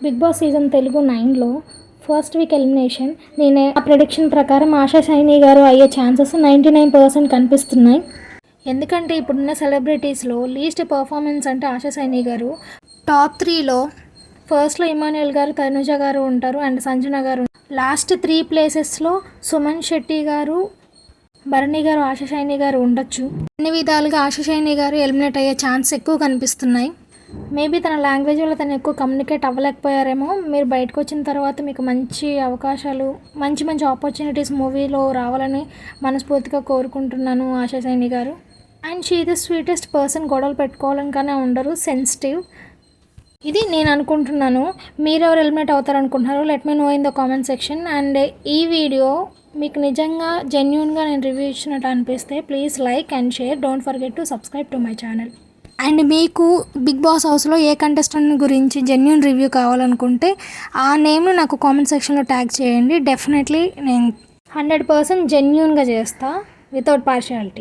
Big Boss season Telugu 9లో first week elimination నేనే ఆ ప్రెడిక్షన్ ప్రకారం ఆశా సైని గారు అయ్యే ఛాన్సెస్ 99% కనిపిస్తున్నాయి. ఎందుకంటే ఇప్పుడున్న సెలబ్రిటీస్లో లీస్ట్ పర్ఫార్మెన్స్ అంటే ఆశా సైని గారు. టాప్ 3లో ఫస్ట్లో ఇమాన్యుయల్ గారు, తనుజ గారు ఉంటారు అండ్ సంజన గారు. లాస్ట్ 3 ప్లేసెస్లో సుమన్ శెట్టి గారు, భరణి గారు, ఆశా సైని గారు ఉండొచ్చు. అన్ని విధాలుగా ఆశా సైని గారు ఎలిమినేట్ అయ్యే ఛాన్స్ ఎక్కువ కనిపిస్తున్నాయి. మేబీ తన లాంగ్వేజ్ వల్ల తను ఎక్కువ కమ్యూనికేట్ అవ్వలేకపోయారేమో. మీరు బయటకు వచ్చిన తర్వాత మీకు మంచి అవకాశాలు, మంచి మంచి ఆపర్చునిటీస్ మూవీలో రావాలని మనస్ఫూర్తిగా కోరుకుంటున్నాను ఆశా సైని గారు. And she the sweetest person. గొడవలు పెట్టుకోవాలని కానీ ఉండరు, సెన్సిటివ్. ఇది నేను అనుకుంటున్నాను. మీరెవరు ఎలిమినేట్ అవుతారనుకుంటున్నారు? Let me know in the comment section. And ఈ వీడియో మీకు నిజంగా జెన్యూన్గా నేను రివ్యూ ఇచ్చినట్టు అనిపిస్తే please like and share. Don't forget to subscribe to my channel. And మీకు బిగ్ బాస్ హౌస్లో ఏ కంటెస్టెంట్ గురించి జెన్యూన్ రివ్యూ కావాలనుకుంటే ఆ నేమ్ని నాకు కామెంట్ సెక్షన్లో ట్యాగ్ చేయండి. డెఫినెట్లీ నేను 100% జెన్యూన్గా చేస్తా, వితౌట్ పార్షియాలిటీ.